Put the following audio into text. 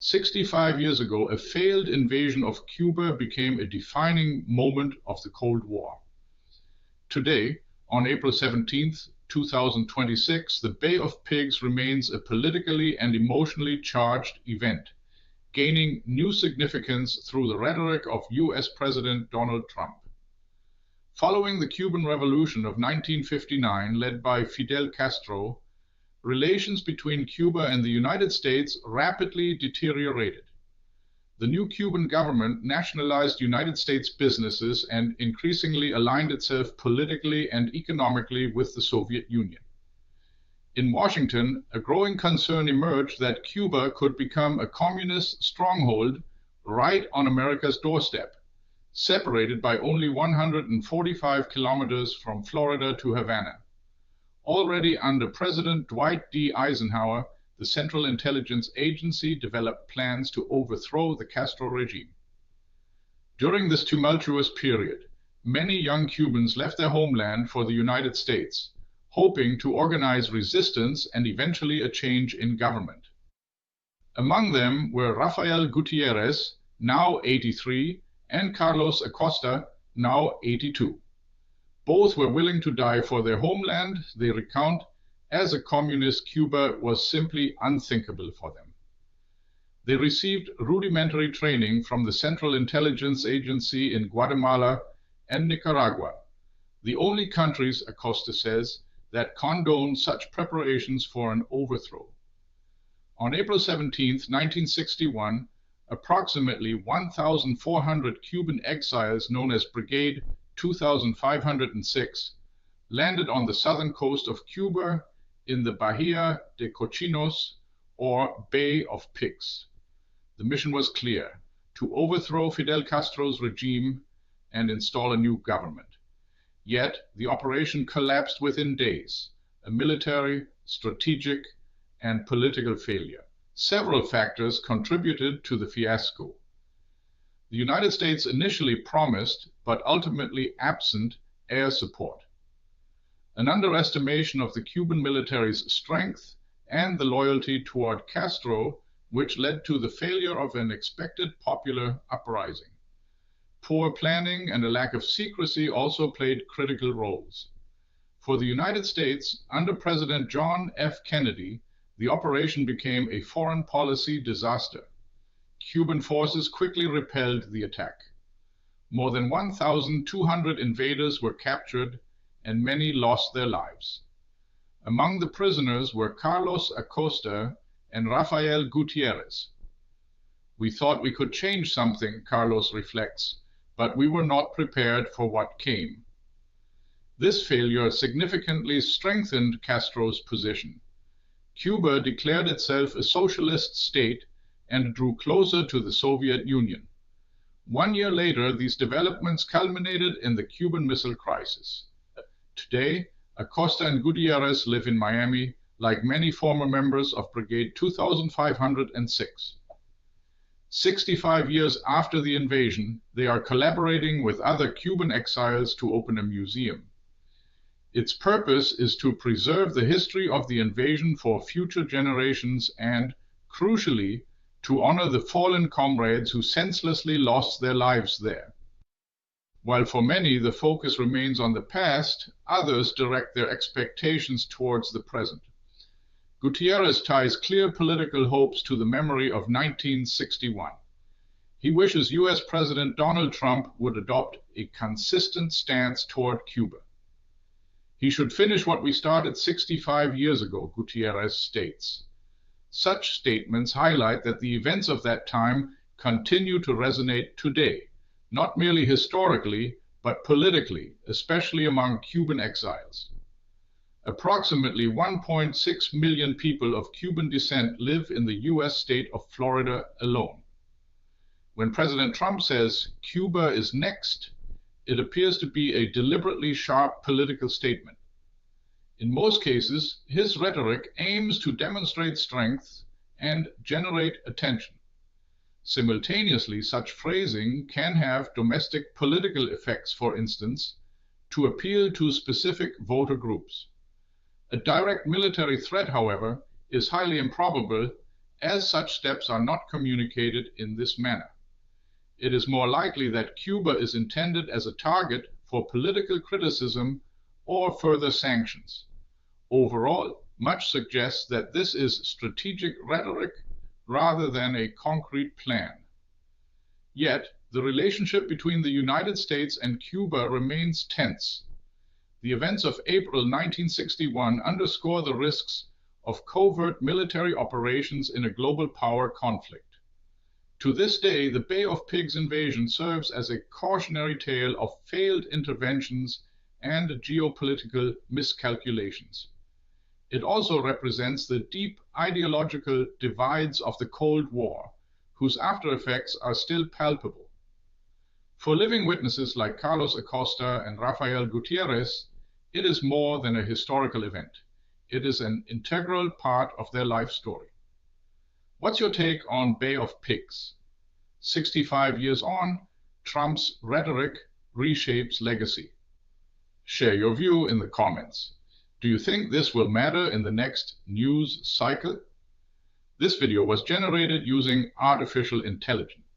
65 years ago, a failed invasion of Cuba became a defining moment of the Cold War. Today, on April 17th, 2026, the Bay of Pigs remains a politically and emotionally charged event, gaining new significance through the rhetoric of US President Donald Trump. Following the Cuban Revolution of 1959, led by Fidel Castro, relations between Cuba and the United States rapidly deteriorated. The new Cuban government nationalized United States businesses and increasingly aligned itself politically and economically with the Soviet Union. In Washington, a growing concern emerged that Cuba could become a communist stronghold right on America's doorstep, separated by only 145 kilometers from Florida to Havana. Already under President Dwight D. Eisenhower, the Central Intelligence Agency developed plans to overthrow the Castro regime. During this tumultuous period, many young Cubans left their homeland for the United States, hoping to organize resistance and eventually a change in government. Among them were Rafael Gutierrez, now 83, and Carlos Acosta, now 82. Both were willing to die for their homeland, they recount, as a communist Cuba was simply unthinkable for them. They received rudimentary training from the Central Intelligence Agency in Guatemala and Nicaragua, the only countries, Acosta says, that condone such preparations for an overthrow. On April 17, 1961, approximately 1,400 Cuban exiles known as Brigade 2506 landed on the southern coast of Cuba in the Bahia de Cochinos, or Bay of Pigs. The mission was clear: to overthrow Fidel Castro's regime and install a new government. Yet the operation collapsed within days, a military, strategic, and political failure. Several factors contributed to the fiasco. The United States initially promised, but ultimately absent, air support. An underestimation of the Cuban military's strength and the loyalty toward Castro, which led to the failure of an expected popular uprising. Poor planning and a lack of secrecy also played critical roles. For the United States, under President John F. Kennedy, the operation became a foreign policy disaster. Cuban forces quickly repelled the attack. More than 1,200 invaders were captured, and many lost their lives. Among the prisoners were Carlos Acosta and Rafael Gutierrez. We thought we could change something, Carlos reflects, but we were not prepared for what came. This failure significantly strengthened Castro's position. Cuba declared itself a socialist state and drew closer to the Soviet Union. 1 year later, these developments culminated in the Cuban Missile Crisis. Today, Acosta and Gutierrez live in Miami, like many former members of Brigade 2506. 65 years after the invasion, they are collaborating with other Cuban exiles to open a museum. Its purpose is to preserve the history of the invasion for future generations and, crucially, to honor the fallen comrades who senselessly lost their lives there. While for many the focus remains on the past, others direct their expectations towards the present. Gutierrez ties clear political hopes to the memory of 1961. He wishes US President Donald Trump would adopt a consistent stance toward Cuba. He should finish what we started 65 years ago, Gutierrez states. Such statements highlight that the events of that time continue to resonate today, not merely historically, but politically, especially among Cuban exiles. Approximately 1.6 million people of Cuban descent live in the US state of Florida alone. When President Trump says Cuba is next, it appears to be a deliberately sharp political statement. In most cases, his rhetoric aims to demonstrate strength and generate attention. Simultaneously, such phrasing can have domestic political effects, for instance, to appeal to specific voter groups. A direct military threat, however, is highly improbable, as such steps are not communicated in this manner. It is more likely that Cuba is intended as a target for political criticism or further sanctions. Overall, much suggests that this is strategic rhetoric rather than a concrete plan. Yet, the relationship between the United States and Cuba remains tense. The events of April 1961 underscore the risks of covert military operations in a global power conflict. To this day, the Bay of Pigs invasion serves as a cautionary tale of failed interventions and geopolitical miscalculations. It also represents the deep ideological divides of the Cold War, whose after-effects are still palpable. For living witnesses like Carlos Acosta and Rafael Gutierrez, it is more than a historical event. It is an integral part of their life story. What's your take on Bay of Pigs? 65 years on, Trump's rhetoric reshapes legacy. Share your view in the comments. Do you think this will matter in the next news cycle? This video was generated using artificial intelligence.